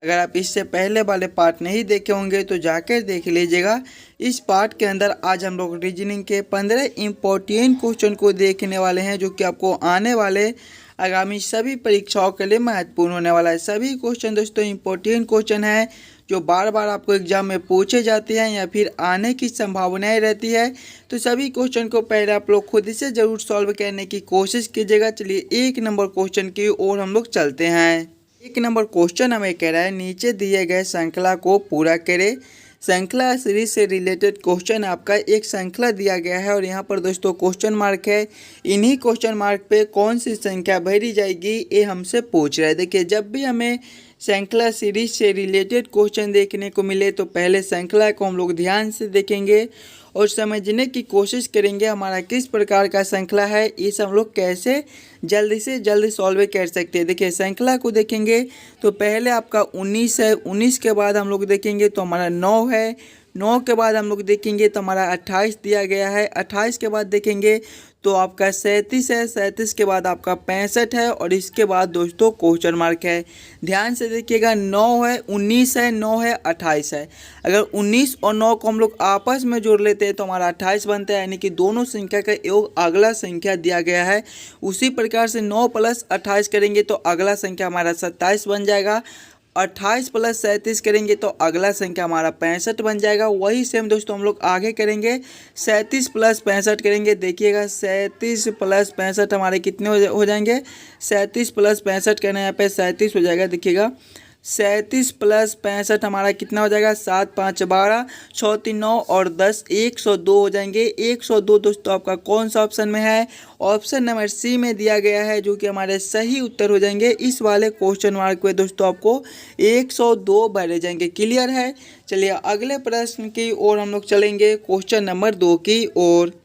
अगर आप इससे पहले वाले पार्ट नहीं देखे होंगे तो जाकर देख लीजिएगा। इस पार्ट के अंदर आज हम लोग रीजनिंग के 15 इम्पोर्टेंट क्वेश्चन को देखने वाले हैं, जो कि आपको आने वाले आगामी सभी परीक्षाओं के लिए महत्वपूर्ण होने वाला है। सभी क्वेश्चन दोस्तों इम्पोर्टेंट क्वेश्चन है जो बार बार आपको एग्जाम में पूछे जाते हैं या फिर आने की संभावनाएं रहती है। तो सभी क्वेश्चन को पहले आप लोग खुद से ज़रूर सॉल्व करने की कोशिश कीजिएगा। चलिए 1 नंबर क्वेश्चन की ओर हम लोग चलते हैं। 1 नंबर क्वेश्चन हमें कह रहा है नीचे दिए गए श्रृंखला को पूरा करें। श्रृंखला सीरीज से रिलेटेड क्वेश्चन आपका एक श्रृंखला दिया गया है और यहाँ पर दोस्तों क्वेश्चन मार्क है। इन्हीं क्वेश्चन मार्क पे कौन सी संख्या भरी जाएगी ये हमसे पूछ रहा है। देखिए, जब भी हमें श्रृंखला सीरीज से रिलेटेड क्वेश्चन देखने को मिले तो पहले श्रृंखला को हम लोग ध्यान से देखेंगे और समझने की कोशिश करेंगे हमारा किस प्रकार का श्रृंखला है, इस हम लोग कैसे जल्दी से जल्दी सॉल्व कर सकते हैं। देखिए, श्रृंखला को देखेंगे तो पहले आपका 19 है, 19 के बाद हम लोग देखेंगे तो हमारा 9 है, 9 के बाद हम लोग देखेंगे तो हमारा 28 दिया गया है, 28 के बाद देखेंगे तो आपका 37 है, 37 के बाद आपका 65 है और इसके बाद दोस्तों क्वेश्चन मार्क है। ध्यान से देखिएगा, 9 है, 19 है, 9 है, 28 है। अगर 19 और 9 को हम लोग आपस में जोड़ लेते हैं तो हमारा 28 बनता है, यानी कि दोनों संख्या का योग अगला संख्या दिया गया है। उसी प्रकार से 9 + 28 करेंगे तो अगला संख्या हमारा 27 बन जाएगा। 28 + 37 करेंगे तो अगला संख्या हमारा 65 बन जाएगा। वही सेम दोस्तों हम लोग आगे करेंगे, 37 + 65 करेंगे। देखिएगा 37 + 65 हमारे कितने हो जाएंगे, 37 + 65 करना है यहाँ पे 37 हो जाएगा। देखिएगा 37 + 65 हमारा कितना हो जाएगा, 7 5 12 6 3 9 और 10 102 हो जाएंगे। 102 दोस्तों आपका कौन सा ऑप्शन में है, ऑप्शन नंबर सी में दिया गया है, जो कि हमारे सही उत्तर हो जाएंगे। इस वाले क्वेश्चन मार्क पे दोस्तों आपको 102 भरे जाएंगे। क्लियर है। चलिए अगले प्रश्न की ओर हम लोग चलेंगे, क्वेश्चन नंबर 2 की ओर।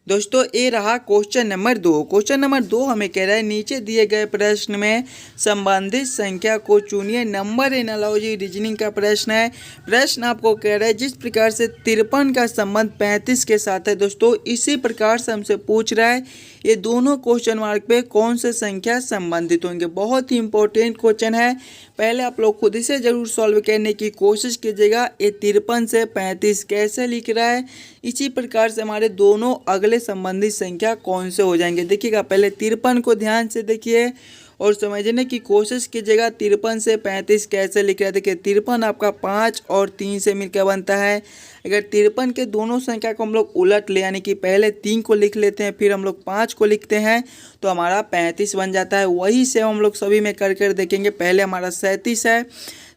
दोस्तों ये रहा क्वेश्चन नंबर 2। क्वेश्चन नंबर 2 हमें कह रहा है नीचे दिए गए प्रश्न में संबंधित संख्या को चुनिए। नंबर एनालॉजी रीजनिंग का प्रश्न है। प्रश्न आपको कह रहा है जिस प्रकार से 53 का संबंध 35 के साथ है दोस्तों, इसी प्रकार से हमसे पूछ रहा है ये दोनों क्वेश्चन मार्क पे कौन से संख्या संबंधित होंगे। बहुत ही इंपॉर्टेंट क्वेश्चन है, पहले आप लोग खुद से ज़रूर सॉल्व करने की कोशिश कीजिएगा। ये 53 से 35 कैसे लिख रहा है, इसी प्रकार से हमारे दोनों अगले संबंधित संख्या कौन से हो जाएंगे। देखिएगा पहले 53 को ध्यान से देखिए और समझने की कोशिश कीजिएगा 53 से 35 कैसे लिख रहा है। देखिए 53 आपका 5 और 3 से मिलकर बनता है। अगर 53 के दोनों संख्या को हम लोग उलट ले, यानी कि पहले 3 को लिख लेते हैं फिर हम लोग 5 को लिखते हैं तो हमारा 35 बन जाता है। वही से हम लोग सभी में कर देखेंगे। पहले हमारा 37 है,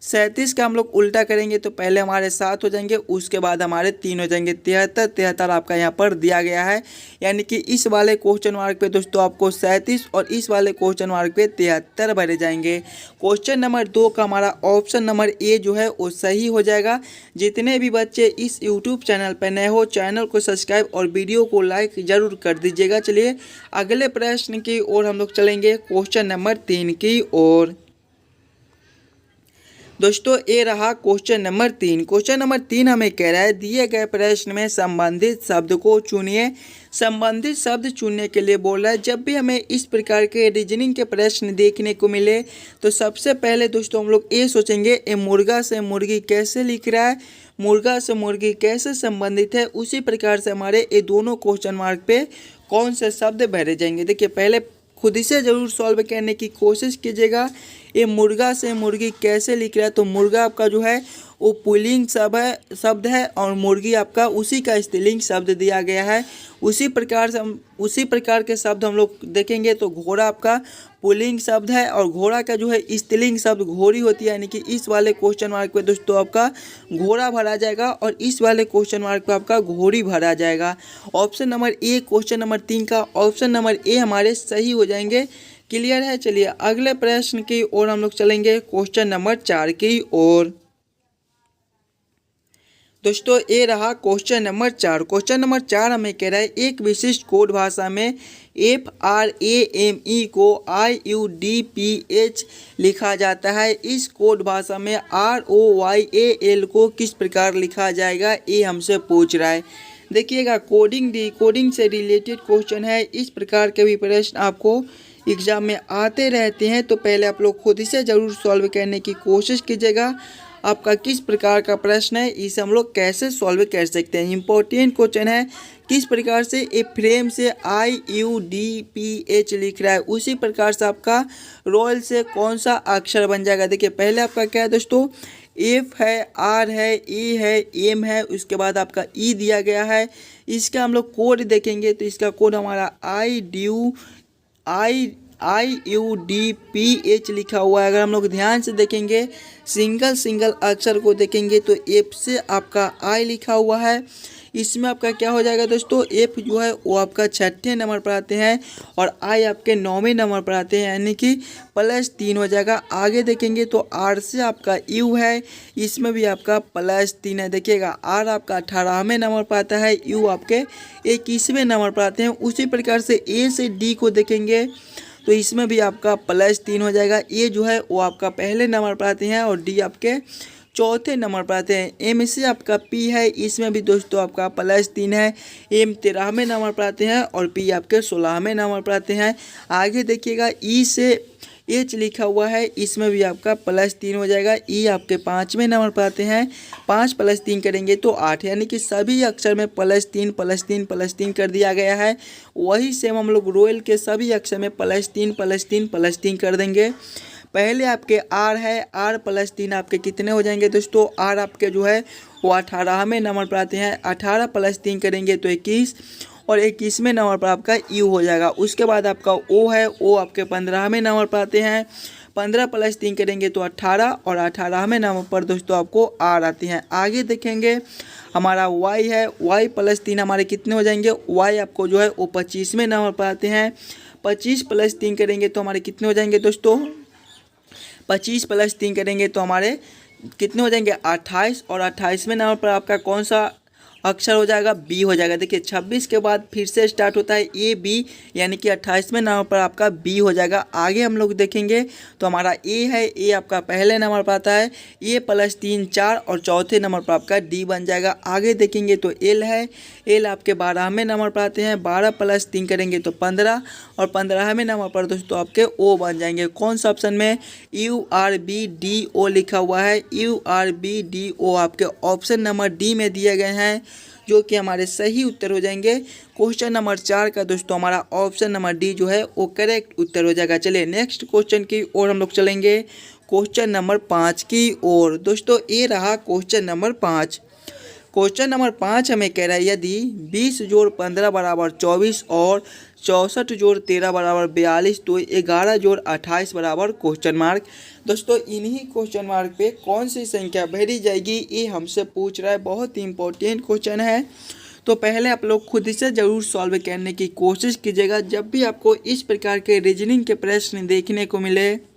37 का हम लोग उल्टा करेंगे तो पहले हमारे 7 हो जाएंगे, उसके बाद हमारे 3 हो जाएंगे। 73 आपका यहाँ पर दिया गया है, यानी कि इस वाले क्वेश्चन मार्क पे दोस्तों आपको 37 और इस वाले क्वेश्चन मार्क पे 73 भरे जाएंगे। क्वेश्चन नंबर 2 का हमारा ऑप्शन नंबर ए जो है वो सही हो जाएगा। जितने भी बच्चे इस यूट्यूब चैनल पर नए हो चैनल को सब्सक्राइब और वीडियो को लाइक जरूर कर दीजिएगा। चलिए अगले प्रश्न की ओर हम लोग चलेंगे, क्वेश्चन नंबर 3 की ओर। दोस्तों ये रहा क्वेश्चन नंबर 3। क्वेश्चन नंबर 3 हमें कह रहा है दिए गए प्रश्न में संबंधित शब्द को चुनिए। संबंधित शब्द चुनने के लिए बोल रहा है। जब भी हमें इस प्रकार के रीजनिंग के प्रश्न देखने को मिले तो सबसे पहले दोस्तों हम लोग ये सोचेंगे ये मुर्गा से मुर्गी कैसे लिख रहा है, मुर्गा से मुर्गी कैसे संबंधित है। उसी प्रकार से हमारे ये दोनों क्वेश्चन मार्क पे कौन से शब्द भरे जाएंगे। देखिए पहले खुद से ज़रूर सॉल्व करने की कोशिश कीजिएगा। ये मुर्गा से मुर्गी कैसे लिख रहा है, तो मुर्गा आपका जो है वो पुल्लिंग शब्द है और मुर्गी आपका उसी का स्त्रीलिंग शब्द दिया गया है। उसी प्रकार के शब्द हम लोग देखेंगे तो घोड़ा आपका पुल्लिंग शब्द है और घोड़ा का जो है स्त्रीलिंग शब्द घोड़ी होती है, यानी कि इस वाले क्वेश्चन मार्क पे दोस्तों आपका घोड़ा भरा जाएगा और इस वाले क्वेश्चन मार्क पे आपका घोड़ी भरा जाएगा। Option number A question number 3 का ऑप्शन नंबर ए हमारे सही हो जाएंगे। क्लियर है। चलिए अगले प्रश्न की ओर हम लोग चलेंगे, क्वेश्चन नंबर 4 की ओर। दोस्तों ये रहा क्वेश्चन नंबर 4। क्वेश्चन नंबर 4 हमें कह रहा है एक विशिष्ट कोड भाषा में FRAME को IUDPH लिखा जाता है। इस कोड भाषा में ROYAL को किस प्रकार लिखा जाएगा, ये हमसे पूछ रहा है। देखिएगा कोडिंग से रिलेटेड क्वेश्चन है। इस प्रकार के भी प्रश्न आपको एग्ज़ाम में आते रहते हैं, तो पहले आप लोग खुद से ज़रूर सॉल्व करने की कोशिश कीजिएगा। आपका किस प्रकार का प्रश्न है, इसे हम लोग कैसे सॉल्व कर सकते हैं। इम्पोर्टेंट क्वेश्चन है, किस प्रकार से ए फ्रेम से IUDPH लिख रहा है, उसी प्रकार से आपका रोल से कौन सा अक्षर बन जाएगा। देखिए पहले आपका क्या है दोस्तों, F है, R है, E है, M है, उसके बाद आपका E दिया गया है। इसका हम लोग कोड देखेंगे तो इसका कोड हमारा IUDPH लिखा हुआ है। अगर हम लोग ध्यान से देखेंगे, सिंगल सिंगल अक्षर को देखेंगे तो F से आपका I लिखा हुआ है। इसमें आपका क्या हो जाएगा दोस्तों, F जो है वो आपका 6ठे नंबर पर आते हैं और I आपके 9वें नंबर पर आते हैं, यानी कि +3 हो जाएगा। आगे देखेंगे तो R से आपका U है, इसमें भी आपका +3 है। देखिएगा R आपका 18वें नंबर पर आता है, U आपके 21वें नंबर पर आते हैं। उसी प्रकार से A से D को देखेंगे तो इसमें भी आपका +3 हो जाएगा। A जो है वो आपका पहले नंबर पर आते हैं और D आपके चौथे नंबर पर आते हैं। M से आपका P है, इसमें भी दोस्तों आपका +3 है। M 13वें नंबर पर आते हैं और P आपके 16वें नंबर पर आते हैं। आगे देखिएगा E से H लिखा हुआ है, इसमें भी आपका +3 हो जाएगा। E आपके 5वें नंबर पर आते हैं, 5 + 3 करेंगे तो 8, यानी कि सभी अक्षर में +3 +3 +3 कर दिया गया है। वही सेम हम लोग रोयल के सभी अक्षर में +3 +3 +3 कर देंगे। पहले आपके R है, R +3 आपके कितने हो जाएंगे दोस्तों, R आपके जो है वो 18वें नंबर पर आते हैं। 18 + 3 करेंगे तो 21 और 21वें नंबर पर आपका U हो जाएगा। उसके बाद आपका O है, O आपके 15वें नंबर पर आते हैं। 15 + 3 करेंगे तो 18 और 18वें नंबर पर दोस्तों आपको R आते हैं। आगे देखेंगे हमारा Y है, Y +3 हमारे कितने हो जाएंगे, Y आपको जो है वो 25वें नंबर पर आते हैं। 25 + 3 करेंगे तो हमारे कितने हो जाएंगे दोस्तों, 25 + 3 करेंगे तो हमारे कितने हो जाएंगे 28 और 28वें नंबर पर आपका कौन सा अक्षर हो जाएगा, B हो जाएगा। देखिए 26 के बाद फिर से स्टार्ट होता है AB, यानी कि 28वें नंबर पर आपका B हो जाएगा। आगे हम लोग देखेंगे तो हमारा A है, A आपका पहले नंबर पर आता है। A +3 4 और चौथे नंबर पर आपका D बन जाएगा। आगे देखेंगे तो L है, L आपके 12वें नंबर पर आते हैं। 12 + 3 करेंगे तो 15 और 15वें नंबर पर दोस्तों आपके O बन जाएंगे। कौन सा ऑप्शन में, URBDO लिखा हुआ है। URBDO आपके ऑप्शन नंबर D में दिए गए हैं, जो कि हमारे सही उत्तर हो जाएंगे। क्वेश्चन नंबर 4 का दोस्तों हमारा ऑप्शन नंबर D जो है वो करेक्ट उत्तर हो जाएगा। चलिए नेक्स्ट क्वेश्चन की ओर हम लोग चलेंगे, क्वेश्चन नंबर 5 की ओर। दोस्तों ये रहा क्वेश्चन नंबर 5। क्वेश्चन नंबर 5 हमें कह रहा है, यदि 20 + 15 = 24 और 64 + 13 = 42 तो 11 + 28 =। दोस्तों इन्हीं क्वेश्चन मार्क पे कौन सी संख्या भरी जाएगी, ये हमसे पूछ रहा है। बहुत ही इंपॉर्टेंट क्वेश्चन है, तो पहले आप लोग खुद से ज़रूर सॉल्व करने की कोशिश कीजिएगा। जब भी आपको इस प्रकार के रीजनिंग के प्रश्न देखने को मिले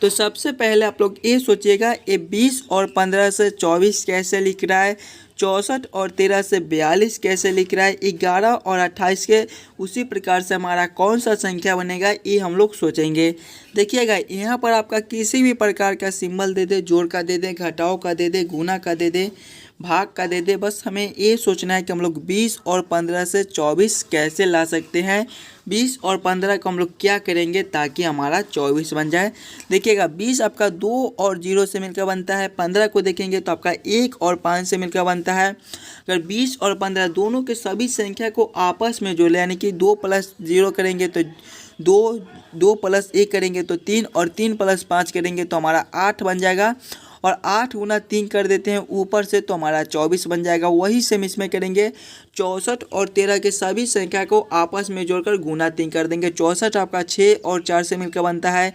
तो सबसे पहले आप लोग ये सोचिएगा, ये 20 और 15 से 24 कैसे लिख रहा है, 64 और 13 से 42 कैसे लिख रहा है, 11 और 28 के उसी प्रकार से हमारा कौन सा संख्या बनेगा, ये हम लोग सोचेंगे। देखिएगा यहाँ पर आपका किसी भी प्रकार का सिंबल दे दे, जोड़ का दे दे, घटाव का दे दे, गुना का दे दे, भाग का दे दे, बस हमें ये सोचना है कि हम लोग 20 और 15 से 24 कैसे ला सकते हैं। 20 और 15 को हम लोग क्या करेंगे ताकि हमारा 24 बन जाए। देखिएगा 20 आपका 2 और 0 से मिलकर बनता है। 15 को देखेंगे तो आपका 1 और 5 से मिलकर बनता है। अगर 20 और 15 दोनों के सभी संख्या को आपस में जोड़ लें, यानी कि 2 + 0 करेंगे तो 2 + 1 करेंगे तो 3 और 3 + 5 करेंगे तो हमारा 8 बन जाएगा। और 8 × 3 कर देते हैं ऊपर से तो हमारा 24 बन जाएगा। वही सेम इसमें करेंगे, 64 और 13 के सभी संख्या को आपस में जोड़कर गुना 3 कर देंगे। 64 आपका 6 और 4 से मिलकर बनता है।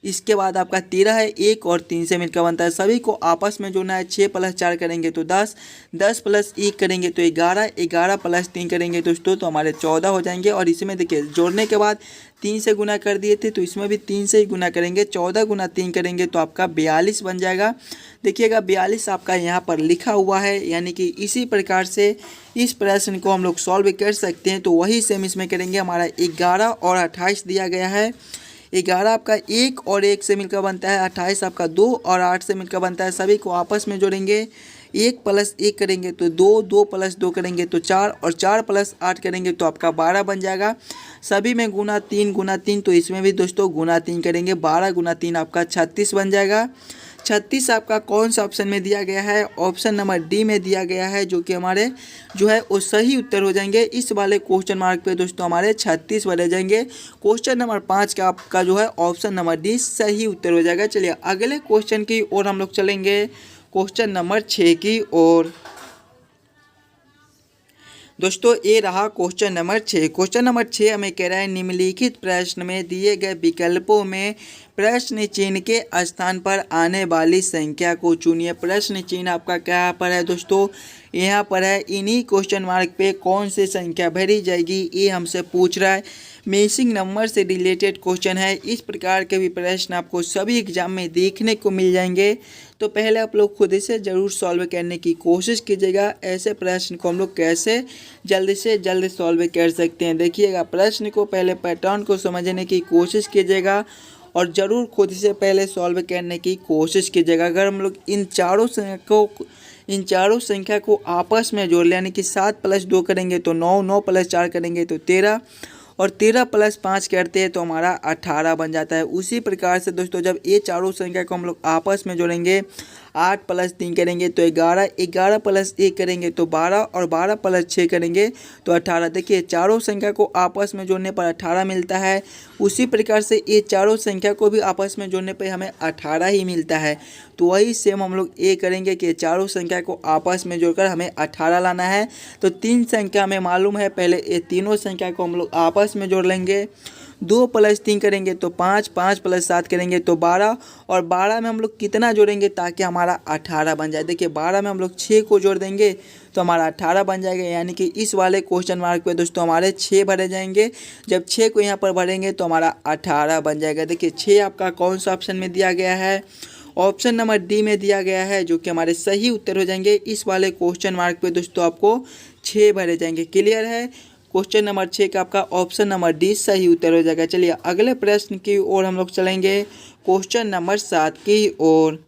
इसके बाद आपका 13 है, 1 और 3 से मिलकर बनता है। सभी को आपस में जोड़ना है। 6 + 4 करेंगे तो 10, 10 + 1 करेंगे तो 11, 11 + 3 करेंगे दोस्तों तो हमारे 14 हो जाएंगे। और इसमें देखिए जोड़ने के बाद 3 से गुना कर दिए थे तो इसमें भी 3 से ही गुना करेंगे। 14 × 3 करेंगे तो आपका 42 बन जाएगा। देखिएगा 42 आपका यहाँ पर लिखा हुआ है, यानी कि इसी प्रकार से इस प्रश्न को हम लोग सॉल्व कर सकते हैं। तो वही सेम इसमें करेंगे। हमारा 11 और 28 दिया गया है। 11 आपका 1 और 1 से मिलकर बनता है। 28 आपका 2 और 8 से मिलकर बनता है। सभी को आपस में जोड़ेंगे। 1 प्लस 1 करेंगे तो 2, 2 प्लस 2 करेंगे तो 4 और 4 प्लस 8 करेंगे तो आपका 12 बन जाएगा। सभी में गुना 3 तो इसमें भी दोस्तों गुना 3 करेंगे, 12 गुना 3 आपका 36 बन जाएगा। 36 आपका कौन सा ऑप्शन में दिया गया है? ऑप्शन नंबर डी में दिया गया है, जो कि हमारे जो है वो सही उत्तर हो जाएंगे। इस वाले क्वेश्चन मार्क पे दोस्तों हमारे 36 बने जाएंगे। क्वेश्चन नंबर 5 का आपका जो है ऑप्शन नंबर डी सही उत्तर हो जाएगा। चलिए अगले क्वेश्चन की ओर हम लोग चलेंगे, क्वेश्चन नंबर 6 की ओर। दोस्तों ये रहा क्वेश्चन नंबर 6। क्वेश्चन नंबर 6 हमें कह रहा है निम्नलिखित प्रश्न में दिए गए विकल्पों में प्रश्न चिन्ह के स्थान पर आने वाली संख्या को चुनिए। प्रश्न चिन्ह आपका क्या पर है दोस्तों? यहाँ पर है। इन्हीं क्वेश्चन मार्क पे कौन सी संख्या भरी जाएगी ये हमसे पूछ रहा है। मिसिंग नंबर से रिलेटेड क्वेश्चन है। इस प्रकार के भी प्रश्न आपको सभी एग्जाम में देखने को मिल जाएंगे, तो पहले आप लोग खुद से ज़रूर सॉल्व करने की कोशिश कीजिएगा। ऐसे प्रश्न को हम लोग कैसे जल्द से जल्द सॉल्व कर सकते हैं, देखिएगा। प्रश्न को पहले पैटर्न को समझने की कोशिश कीजिएगा और ज़रूर खुद से पहले सॉल्व करने की कोशिश कीजिएगा। अगर हम लोग इन चारों संख्या को आपस में जोड़ लें, यानी कि 7 प्लस 2 करेंगे तो 9, 9 प्लस 4 करेंगे तो 13 और 13 प्लस 5 करते हैं तो हमारा 18 बन जाता है। उसी प्रकार से दोस्तों जब ये चारों संख्या को हम लोग आपस में जोड़ेंगे, 8 प्लस 3 करेंगे तो 11, 11 प्लस 1 करेंगे तो 12 और 12 प्लस 6 करेंगे तो 18। देखिए चारों संख्या को आपस में जोड़ने पर 18 मिलता है। उसी प्रकार से ये चारों संख्या को भी आपस में जोड़ने पर हमें 18 ही मिलता है। तो वही सेम हम लोग ये करेंगे कि चारों संख्या को आपस में जोड़कर हमें 18 लाना है। तो 3 संख्या हमें मालूम है, पहले ये तीनों संख्या को हम लोग आपस में जोड़ लेंगे। 2 प्लस 3 करेंगे तो 5, 5 प्लस 7 करेंगे तो 12 और 12 में हम लोग कितना जोड़ेंगे ताकि हमारा 18 बन जाए? देखिए 12 में हम लोग 6 को जोड़ देंगे तो हमारा 18 बन जाएगा। यानी कि इस वाले क्वेश्चन मार्क पे दोस्तों हमारे 6 भरे जाएंगे। जब 6 को यहाँ पर भरेंगे तो हमारा 18 बन जाएगा। देखिए 6 आपका कौन सा ऑप्शन में दिया गया है? ऑप्शन नंबर डी में दिया गया है, जो कि हमारे सही उत्तर हो जाएंगे। इस वाले क्वेश्चन मार्क पे दोस्तों आपको 6 भरे जाएंगे। क्लियर है? क्वेश्चन नंबर 6 का आपका ऑप्शन नंबर डी सही उत्तर हो जाएगा। चलिए अगले प्रश्न की ओर हम लोग चलेंगे, क्वेश्चन नंबर 7 की ओर।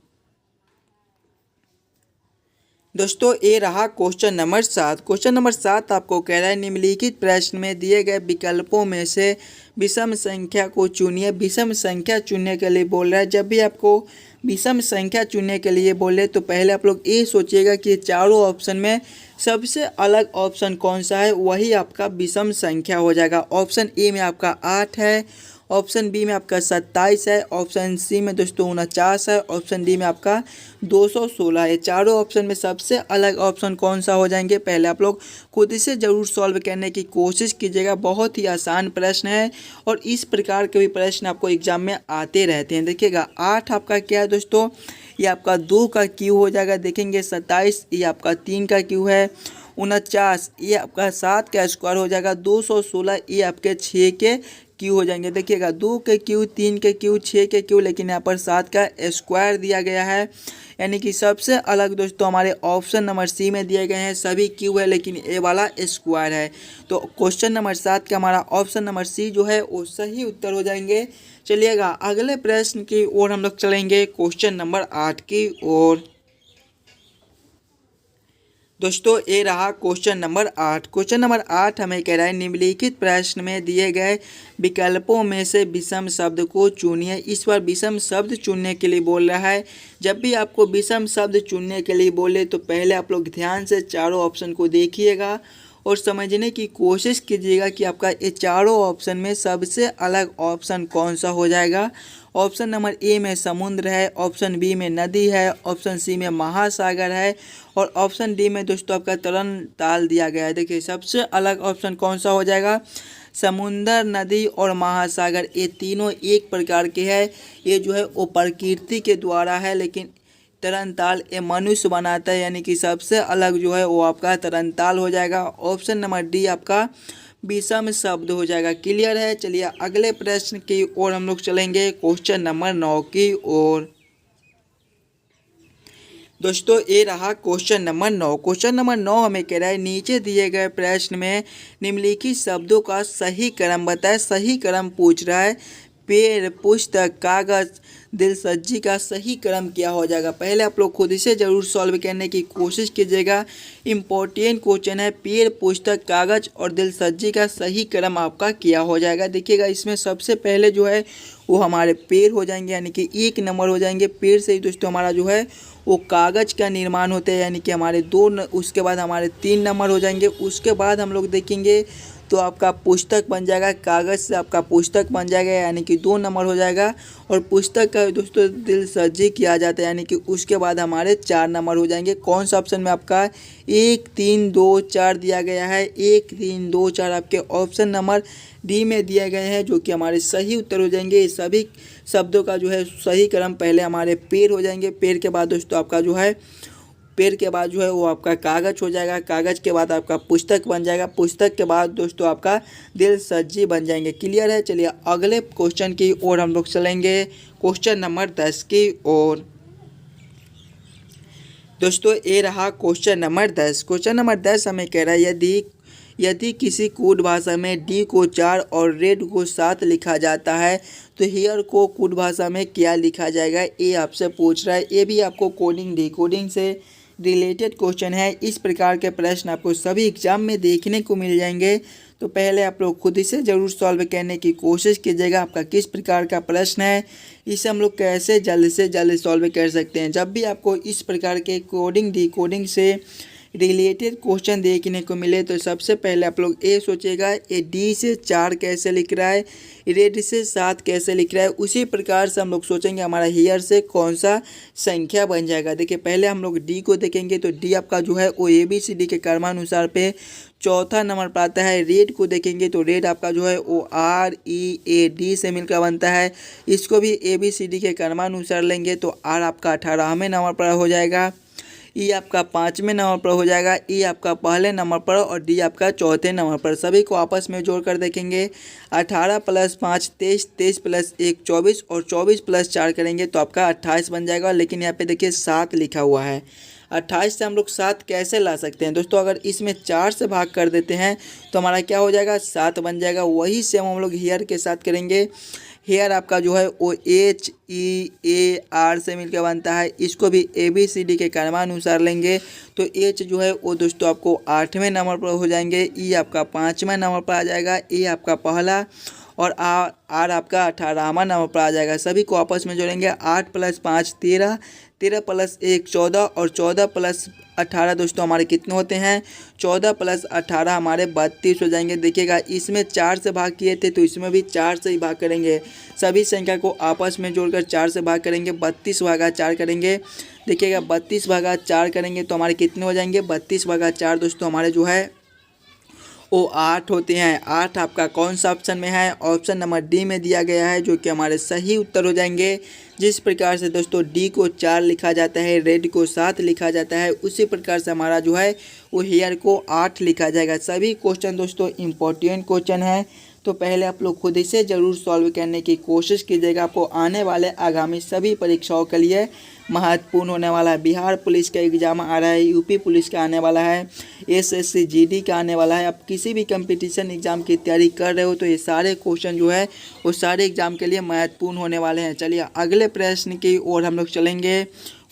दोस्तों ये रहा क्वेश्चन नंबर 7। क्वेश्चन नंबर 7 आपको कह रहा है निम्नलिखित प्रश्न में दिए गए विकल्पों में से विषम संख्या को चुनिए। विषम संख्या चुनने के लिए बोल रहा है। जब भी आपको विषम संख्या चुनने के लिए बोले तो पहले आप लोग ये सोचिएगा कि चारों ऑप्शन में सबसे अलग ऑप्शन कौन सा है, वही आपका विषम संख्या हो जाएगा। ऑप्शन ए में आपका 8 है, ऑप्शन बी में आपका 27 है, ऑप्शन सी में दोस्तों 49 है, ऑप्शन डी में आपका 216 है। चारों ऑप्शन में सबसे अलग ऑप्शन कौन सा हो जाएंगे, पहले आप लोग खुद से ज़रूर सॉल्व करने की कोशिश कीजिएगा। बहुत ही आसान प्रश्न है और इस प्रकार के भी प्रश्न आपको एग्जाम में आते रहते हैं। देखिएगा 8 आपका क्या है दोस्तों, ये आपका 2 का क्यू हो जाएगा। देखेंगे 27 ये आपका 3 का क्यू है, 49 ये आपका 7 का स्क्वायर हो जाएगा, 216 ये आपके 6 के क्यू हो जाएंगे। देखिएगा 2 के क्यू, 3 के क्यू, 6 के क्यू, लेकिन यहाँ पर 7 का स्क्वायर दिया गया है। यानी कि सबसे अलग दोस्तों हमारे ऑप्शन नंबर सी में दिए गए हैं। सभी क्यू है लेकिन ए वाला स्क्वायर है। तो क्वेश्चन नंबर 7 का हमारा ऑप्शन नंबर सी जो है वो सही उत्तर हो जाएंगे। चलिएगा अगले प्रश्न की ओर हम लोग चलेंगे, क्वेश्चन नंबर 8 की ओर। दोस्तों ये रहा क्वेश्चन नंबर 8। क्वेश्चन नंबर 8 हमें कह रहा है निम्नलिखित प्रश्न में दिए गए विकल्पों में से विषम शब्द को चुनिए। इस बार विषम शब्द चुनने के लिए बोल रहा है। जब भी आपको विषम शब्द चुनने के लिए बोले तो पहले आप लोग ध्यान से चारों ऑप्शन को देखिएगा और समझने की कोशिश कीजिएगा कि आपका ये चारों ऑप्शन में सबसे अलग ऑप्शन कौन सा हो जाएगा। ऑप्शन नंबर ए में समुद्र है, ऑप्शन बी में नदी है, ऑप्शन सी में महासागर है और ऑप्शन डी में दोस्तों आपका तरन ताल दिया गया है। देखिए सबसे अलग ऑप्शन कौन सा हो जाएगा, समुंदर, नदी और महासागर ये तीनों एक प्रकार के हैं। ये जो है वो प्रकृति के द्वारा है, लेकिन तरनताल ये मनुष्य बनाता है। यानी कि सबसे अलग जो है वो आपका तरनताल हो जाएगा। ऑप्शन नंबर डी आपका विषम शब्द हो जाएगा। क्लियर है? चलिए अगले प्रश्न की ओर हम लोग चलेंगे, क्वेश्चन नंबर 9 की ओर। दोस्तों ये रहा क्वेश्चन नंबर 9। क्वेश्चन नंबर 9 हमें कह रहा है नीचे दिए गए प्रश्न में निम्नलिखित शब्दों का सही क्रम बताएं। सही क्रम पूछ रहा है। पेड़, पुस्तक, कागज, दिलसज्जी का सही क्रम क्या हो जाएगा। पहले आप लोग खुद से ज़रूर सॉल्व करने की कोशिश कीजिएगा। इम्पोर्टेंट क्वेश्चन है, पेड़, पुस्तक, कागज और दिलसज्जी का सही क्रम आपका क्या हो जाएगा। देखिएगा इसमें सबसे पहले जो है वो हमारे पेड़ हो जाएंगे, यानी कि 1 नंबर हो जाएंगे। पेड़ से ही दोस्तों हमारा जो है वो कागज़ का निर्माण होता है, यानी कि हमारे 2, उसके बाद हमारे 3 नंबर हो जाएंगे। उसके बाद हम लोग देखेंगे तो आपका पुस्तक बन जाएगा, कागज़ से आपका पुस्तक बन जाएगा, यानी कि 2 नंबर हो जाएगा। और पुस्तक का दोस्तों दिलसज्जी किया जाता है, यानी कि उसके बाद हमारे 4 नंबर हो जाएंगे। कौन सा ऑप्शन में आपका 1, 3, 2, 4 दिया गया है। 1, 3, 2, 4 आपके ऑप्शन नंबर डी में दिए गए हैं, जो कि हमारे सही उत्तर हो जाएंगे। सभी शब्दों का जो है सही क्रम पहले हमारे पेड़ हो जाएंगे, पेड़ के बाद दोस्तों आपका जो है पेड़ के बाद जो है वो आपका कागज हो जाएगा, कागज के बाद आपका पुस्तक बन जाएगा, पुस्तक के बाद दोस्तों आपका दिलसज्जी बन जाएंगे। क्लियर है। चलिए अगले क्वेश्चन की ओर हम लोग चलेंगे, क्वेश्चन नंबर 10 की ओर। दोस्तों ये रहा क्वेश्चन नंबर 10। क्वेश्चन नंबर 10 हमें कह रहा है यदि किसी कोड भाषा में डी को 4 और रेड को 7 लिखा जाता है तो हियर को कोड भाषा में क्या लिखा जाएगा, ये आपसे पूछ रहा है। ये भी आपको कोडिंग डिकोडिंग से रिलेटेड क्वेश्चन है। इस प्रकार के प्रश्न आपको सभी एग्जाम में देखने को मिल जाएंगे, तो पहले आप लोग खुद से ज़रूर सॉल्व करने की कोशिश कीजिएगा। आपका किस प्रकार का प्रश्न है, इसे हम लोग कैसे जल्द से जल्द सॉल्व कर सकते हैं। जब भी आपको इस प्रकार के कोडिंग डिकोडिंग से रिलेटेड क्वेश्चन देखने को मिले तो सबसे पहले आप लोग ये सोचिएगा ये डी से 4 कैसे लिख रहा है, रेड से 7 कैसे लिख रहा है। उसी प्रकार से हम लोग सोचेंगे हमारा हियर से कौन सा संख्या बन जाएगा। देखिए पहले हम लोग डी को देखेंगे तो डी आपका जो है वो ABCD के क्रमानुसार पे चौथा नंबर पर आता है। रेड को देखेंगे तो रेड आपका जो है वो READ से मिलकर बनता है। इसको भी ABCD के क्रमानुसार लेंगे तो R आपका 18वें नंबर पर हो जाएगा, ई आपका 5वें नंबर पर हो जाएगा, ई आपका पहले नंबर पर और डी आपका चौथे नंबर पर। सभी को आपस में जोड़कर देखेंगे 18 + 5 23, 23 + 1 24 और 24 + 4 करेंगे तो आपका 28 बन जाएगा। लेकिन यहाँ पे देखिए 7 लिखा हुआ है। 28 से हम लोग 7 कैसे ला सकते हैं दोस्तों, अगर इसमें 4 से भाग कर देते हैं तो हमारा क्या हो जाएगा 7 बन जाएगा। वही सेम हम लोग हेयर के साथ करेंगे। हेयर आपका जो है वो HEAR से मिलकर बनता है। इसको भी ABCD के क्रमानुसार लेंगे तो H जो है वो दोस्तों आपको 8वें नंबर पर हो जाएंगे, E आपका 5वें नंबर पर आ जाएगा, A आपका पहला और R आपका 18वां नंबर पर आ जाएगा। सभी को आपस में जोड़ेंगे 8 + 5 13, 13 + 1 14 और 14 + 18 दोस्तों हमारे कितने होते हैं 14 + 18 हमारे 32 हो जाएंगे। देखिएगा इसमें 4 से भाग किए थे तो इसमें भी 4 से ही भाग करेंगे। सभी संख्या को आपस में जोड़कर 4 से भाग करेंगे, 32/4 करेंगे। देखिएगा 32/4 करेंगे तो हमारे कितने हो जाएंगे 32/4 दोस्तों हमारे जो है वो 8 होते हैं। 8 आपका कौन सा ऑप्शन में है, ऑप्शन नंबर डी में दिया गया है, जो कि हमारे सही उत्तर हो जाएंगे। जिस प्रकार से दोस्तों डी को 4 लिखा जाता है, रेड को 7 लिखा जाता है, उसी प्रकार से हमारा जो है वो हेयर को 8 लिखा जाएगा। सभी क्वेश्चन दोस्तों इम्पोर्टेंट क्वेश्चन है, तो पहले आप लोग खुद से ज़रूर सॉल्व करने की कोशिश कीजिएगा। आपको आने वाले आगामी सभी परीक्षाओं के लिए महत्वपूर्ण होने वाला है। बिहार पुलिस का एग्ज़ाम आ रहा है, यूपी पुलिस का आने वाला है, SSC GD का आने वाला है। आप किसी भी कंपटीशन एग्ज़ाम की तैयारी कर रहे हो तो ये सारे क्वेश्चन जो है वो सारे एग्ज़ाम के लिए महत्वपूर्ण होने वाले हैं। चलिए अगले प्रश्न की ओर हम लोग चलेंगे,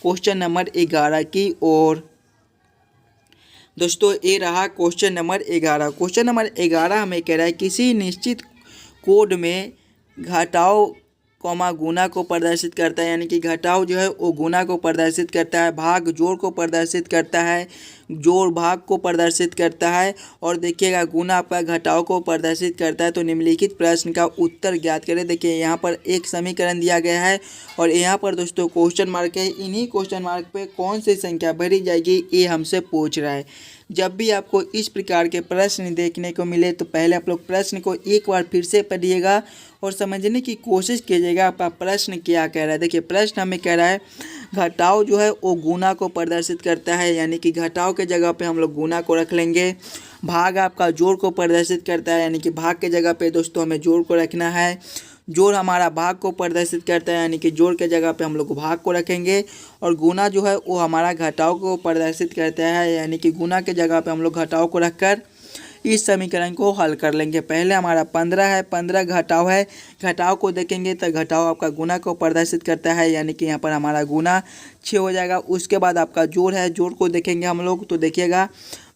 क्वेश्चन नंबर 11 की ओर। दोस्तों ये रहा क्वेश्चन नंबर 11। क्वेश्चन नंबर 11 हमें कह रहा है किसी निश्चित कोड में घटाव कॉमा गुना को प्रदर्शित करता है, यानी कि घटाव जो है वो गुना को प्रदर्शित करता है, भाग जोड़ को प्रदर्शित करता है, जोड़ भाग को प्रदर्शित करता है और देखिएगा गुना आपका घटाव को प्रदर्शित करता है। तो निम्नलिखित प्रश्न का उत्तर ज्ञात करें। देखिए यहाँ पर एक समीकरण दिया गया है और यहाँ पर दोस्तों क्वेश्चन मार्क है। इन्हीं क्वेश्चन मार्क पे कौन सी संख्या भरी जाएगी ये हमसे पूछ रहा है। जब भी आपको इस प्रकार के प्रश्न देखने को मिले तो पहले आप लोग प्रश्न को एक बार फिर से पढ़िएगा और समझने की कोशिश कीजिएगा आपका प्रश्न क्या कह रहा है। देखिए प्रश्न हमें कह रहा है घटाव जो है वो गुना को प्रदर्शित करता है, यानी कि घटाव के जगह पे हम लोग गुना को रख लेंगे। भाग आपका जोड़ को प्रदर्शित करता है, यानी कि भाग के जगह पे दोस्तों हमें जोड़ को रखना है। जोड़ हमारा भाग को प्रदर्शित करता है, यानी कि जोड़ के जगह पे हम लोग भाग को रखेंगे। और गुना जो है वो हमारा घटाव को प्रदर्शित करता है, यानी कि गुना के जगह पे हम लोग घटाव को रखकर इस समीकरण को हल कर लेंगे। पहले हमारा 15 है, 15 घटाव है, घटाव को देखेंगे तो घटाव आपका गुना को प्रदर्शित करता है, यानी कि यहाँ पर हमारा गुना 6 हो जाएगा। उसके बाद आपका जोड़ है, जोड़ को देखेंगे हम लोग तो देखिएगा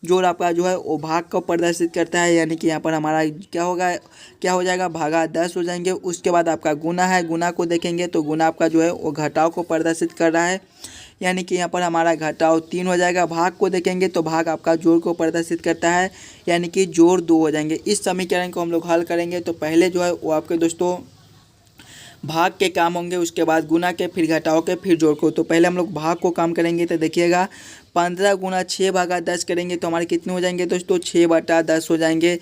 जोड़ आपका जो है वो भाग को प्रदर्शित करता है, यानी कि यहाँ पर हमारा क्या हो जाएगा भागा 10 हो जाएंगे। उसके बाद आपका गुना है, गुना को देखेंगे तो गुना आपका जो है वो घटाव को प्रदर्शित कर रहा है, यानी कि यहाँ पर हमारा घटाव 3 हो जाएगा। भाग को देखेंगे तो भाग आपका जोड़ को प्रदर्शित करता है, यानी कि जोड़ 2 हो जाएंगे। इस समीकरण को हम लोग हल करेंगे तो पहले जो है वो आपके दोस्तों भाग के काम होंगे, उसके बाद गुना के, फिर घटाव के, फिर जोड़ को। तो पहले हम लोग भाग को काम करेंगे तो देखिएगा 15 गुना 6 भागा 10 करेंगे तो हमारे कितने हो जाएंगे दोस्तों 6/10 हो जाएंगे,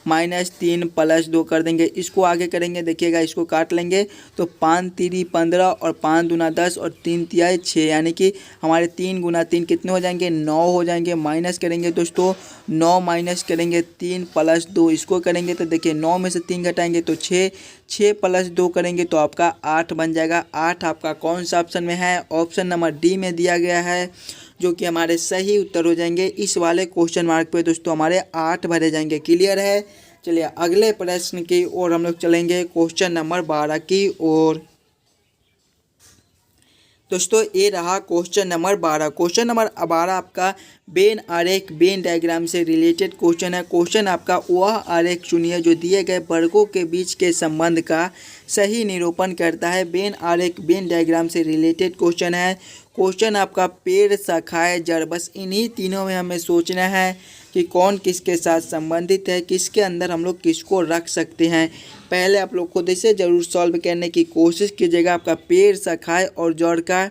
-3 + 2 कर देंगे। इसको आगे करेंगे देखिएगा, इसको काट लेंगे तो 5 3 15 और 5 दूना 10 और 3 तिहाई 6, यानी कि हमारे 3 गुना 3 कितने हो जाएंगे 9 हो जाएंगे। माइनस करेंगे दोस्तों 9 माइनस करेंगे 3 + 2, इसको करेंगे तो देखिए 9 में से 3 घटाएंगे तो 6, 6 + 2 करेंगे तो आपका 8 बन जाएगा। 8 आपका कौन सा ऑप्शन में है, ऑप्शन नंबर डी में दिया गया है, जो कि हमारे सही उत्तर हो जाएंगे। इस वाले क्वेश्चन मार्क पे दोस्तों हमारे 8 भरे जाएंगे। क्लियर है। चलिए अगले प्रश्न की ओर हम लोग चलेंगे, क्वेश्चन नंबर 12 की ओर। दोस्तों ये रहा क्वेश्चन नंबर 12। क्वेश्चन नंबर 12 आपका वेन आरेख, वेन डायग्राम से रिलेटेड क्वेश्चन है। क्वेश्चन आपका वह आरेख चुनिए जो दिए गए वर्गों के बीच के संबंध का सही निरूपण करता है। वेन आरेख, वेन डायग्राम से रिलेटेड क्वेश्चन है। क्वेश्चन आपका पेड़, शाखाएं, जड़, बस इन्हीं तीनों में हमें सोचना है कि कौन किसके साथ संबंधित है, किसके अंदर हम लोग किसको रख सकते हैं। पहले आप लोग खुद इसे ज़रूर सॉल्व करने की कोशिश कीजिएगा। आपका पेड़, शाखाएं और जड़ का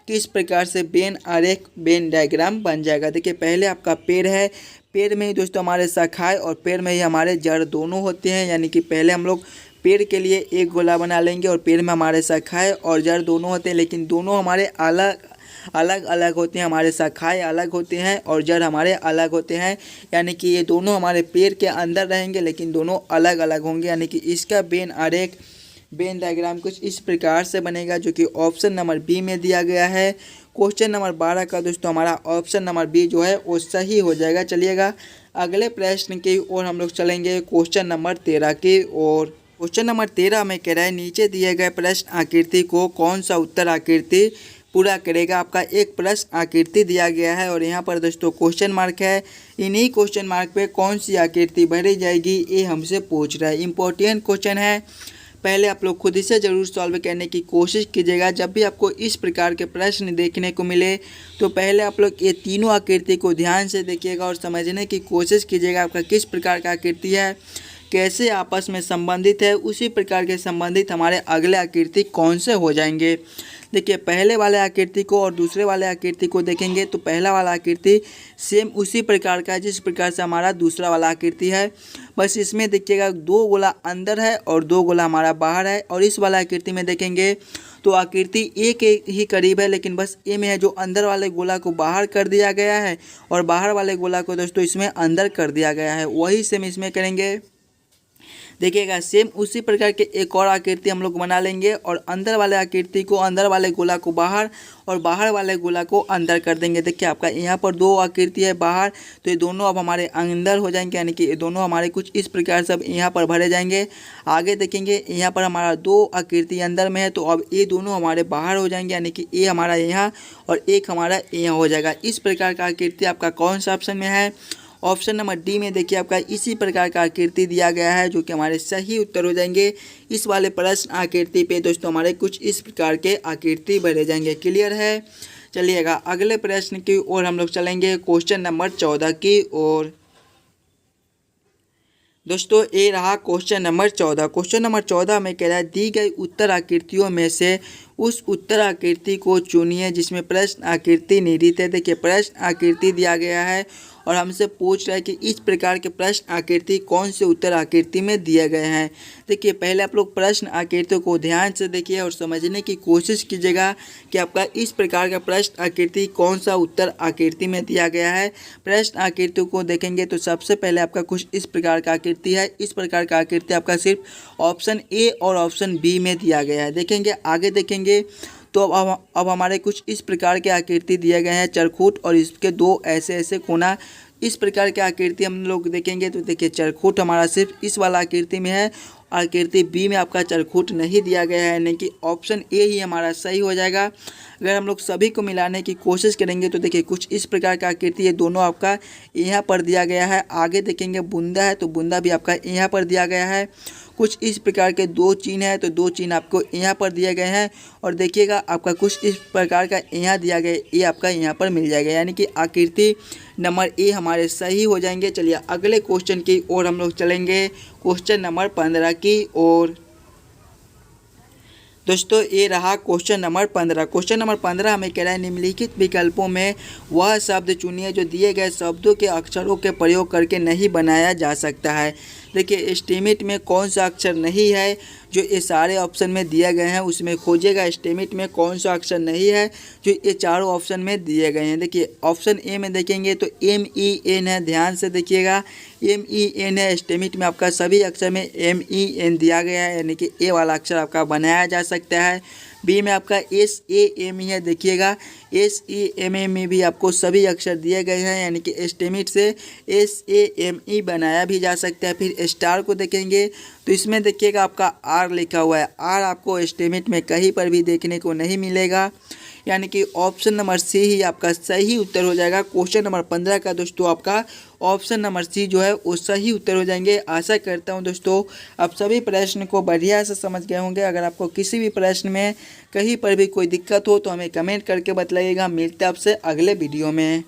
किस प्रकार से वेन आरेख, वेन डायग्राम बन जाएगा। देखिए पहले आपका पेड़ है, पेड़ में ही दोस्तों हमारे शाखाएं और पेड़ में ही हमारे जड़ दोनों होते हैं, यानी कि पहले हम लोग पेड़ के लिए एक गोला बना लेंगे और पेड़ में हमारे शाखाएं और जड़ दोनों होते हैं, लेकिन दोनों हमारे अलग अलग होते हैं। हमारे शाखाएं अलग होते हैं और जड़ हमारे अलग होते हैं, यानी कि ये दोनों हमारे पेड़ के अंदर रहेंगे लेकिन दोनों अलग अलग होंगे, यानी कि इसका वेन आरेख, वेन डायग्राम कुछ इस प्रकार से बनेगा, जो कि ऑप्शन नंबर बी में दिया गया है। क्वेश्चन नंबर 12 का दोस्तों हमारा ऑप्शन नंबर बी जो है वो सही हो जाएगा। चलिएगा अगले प्रश्न की ओर हम लोग चलेंगे, क्वेश्चन नंबर 13 की ओर। क्वेश्चन नंबर 13 में कह रहा है नीचे दिए गए प्रश्न आकृति को कौन सा उत्तर आकृति पूरा करेगा। आपका एक प्रश्न आकृति दिया गया है और यहाँ पर दोस्तों क्वेश्चन मार्क है। इन्हीं क्वेश्चन मार्क पे कौन सी आकृति भरी जाएगी ये हमसे पूछ रहा है। इम्पोर्टेंट क्वेश्चन है, पहले आप लोग खुद इसे ज़रूर सॉल्व करने की कोशिश कीजिएगा। जब भी आपको इस प्रकार के प्रश्न देखने को मिले तो पहले आप लोग ये तीनों आकृति को ध्यान से देखिएगा और समझने की कोशिश कीजिएगा आपका किस प्रकार का आकृति है, कैसे आपस में संबंधित है, उसी प्रकार के संबंधित हमारे अगले आकृति कौन से हो जाएंगे। देखिए पहले वाले आकृति को और दूसरे वाले आकृति को देखेंगे तो पहला वाला आकृति सेम उसी प्रकार का है जिस प्रकार से हमारा दूसरा वाला आकृति है, बस इसमें देखिएगा 2 गोला अंदर है और 2 गोला हमारा बाहर है। और इस वाला आकृति में देखेंगे तो आकृति ए के ही करीब है, लेकिन बस ए में है जो अंदर वाले गोला को बाहर कर दिया गया है और बाहर वाले गोला को दोस्तों इसमें अंदर कर दिया गया है। वही सेम इसमें करेंगे। देखिएगा सेम उसी प्रकार के एक और आकृति हम लोग बना लेंगे और अंदर वाले आकृति को, अंदर वाले गोला को बाहर और बाहर वाले गोला को अंदर कर देंगे। देखिए आपका यहाँ पर 2 आकृति है बाहर, तो ये दोनों अब हमारे अंदर हो जाएंगे, यानी कि ये दोनों हमारे कुछ इस प्रकार से अब यहाँ पर भरे जाएंगे। आगे देखेंगे यहाँ पर हमारा 2 आकृति अंदर में है, तो अब ये दोनों हमारे बाहर हो जाएंगे, यानी कि ये हमारा यहाँ और एक हमारा यहाँ हो जाएगा। इस प्रकार का आकृति आपका कौन सा ऑप्शन में है, ऑप्शन नंबर डी में देखिए आपका इसी प्रकार का आकृति दिया गया है, जो कि हमारे सही उत्तर हो जाएंगे। इस वाले प्रश्न आकृति पे दोस्तों हमारे कुछ इस प्रकार के आकृति भरे जाएंगे। क्लियर है। चलिएगा अगले प्रश्न की ओर हम लोग चलेंगे, क्वेश्चन नंबर 14 की ओर। दोस्तों ये रहा क्वेश्चन नंबर 14। क्वेश्चन नंबर 14 में कह रहा है दी गई उत्तर आकृतियों में से उस उत्तर आकृति को चुनिए जिसमें प्रश्न आकृति निहित है। देखिए प्रश्न आकृति दिया गया है और हमसे पूछ रहा है कि इस प्रकार के प्रश्न आकृति कौन से उत्तर आकृति में दिए गए हैं। देखिए पहले आप लोग प्रश्न आकृति को ध्यान से देखिए और समझने की कोशिश कीजिएगा कि आपका इस प्रकार का प्रश्न आकृति कौन सा उत्तर आकृति में दिया गया है। प्रश्न आकृति को देखेंगे तो सबसे पहले आपका कुछ इस प्रकार का आकृति है। इस प्रकार का आकृति आपका सिर्फ ऑप्शन ए और ऑप्शन बी में दिया गया है। देखेंगे आगे देखेंगे तो अब हमारे कुछ इस प्रकार के आकृति दिए गए हैं चरखूट और इसके 2 ऐसे कोना इस प्रकार की आकृति हम लोग देखेंगे तो देखिए चरखूट हमारा सिर्फ इस वाला आकृति में है, आकृति बी में आपका चरखूट नहीं दिया गया है, यानी कि ऑप्शन ए ही हमारा सही हो जाएगा। अगर हम लोग सभी को मिलाने की कोशिश करेंगे तो देखिए कुछ इस प्रकार का आकृति ये दोनों आपका यहाँ पर दिया गया है। आगे देखेंगे बूंदा है तो बूंदा भी आपका यहाँ पर दिया गया है। कुछ इस प्रकार के दो चिन्ह है तो दो चिन्ह आपको यहाँ पर दिए गए हैं। और देखिएगा आपका कुछ इस प्रकार का यहाँ दिया गया, ये आपका यहाँ पर मिल जाएगा, यानी कि आकृति नंबर ए हमारे सही हो जाएंगे। चलिए अगले क्वेश्चन की ओर हम लोग चलेंगे, क्वेश्चन नंबर 15 की ओर। दोस्तों ये रहा क्वेश्चन नंबर 15। क्वेश्चन नंबर 15 हमें कह रहा है निम्नलिखित विकल्पों में वह शब्द चुनिए जो दिए गए शब्दों के अक्षरों के प्रयोग करके नहीं बनाया जा सकता है। देखिए एस्टिमेट में कौन सा अक्षर नहीं है, जो ये सारे ऑप्शन में दिए गए हैं उसमें खोजिएगा एस्टिमेट में कौन सा अक्षर नहीं है जो ये चारों ऑप्शन में दिए गए हैं। देखिए ऑप्शन ए में देखेंगे तो MEN है, ध्यान से देखिएगा MEN है। एस्टिमेट में आपका सभी अक्षर में MEN दिया गया है, यानी कि ए वाला अक्षर आपका बनाया जा सकता है। बी में आपका SAME है, देखिएगा SAME में भी आपको सभी अक्षर दिए गए हैं, यानी कि एस्टिमेट से SAME बनाया भी जा सकता है। फिर स्टार को देखेंगे तो इसमें देखिएगा आपका R लिखा हुआ है, R आपको एस्टिमेट में कहीं पर भी देखने को नहीं मिलेगा, यानी कि ऑप्शन नंबर सी ही आपका सही उत्तर हो जाएगा। क्वेश्चन नंबर 15 का दोस्तों आपका ऑप्शन नंबर सी जो है वो सही उत्तर हो जाएंगे। आशा करता हूं दोस्तों आप सभी प्रश्न को बढ़िया से समझ गए होंगे। अगर आपको किसी भी प्रश्न में कहीं पर भी कोई दिक्कत हो तो हमें कमेंट करके बताइएगा। मिलते हैं आपसे अगले वीडियो में।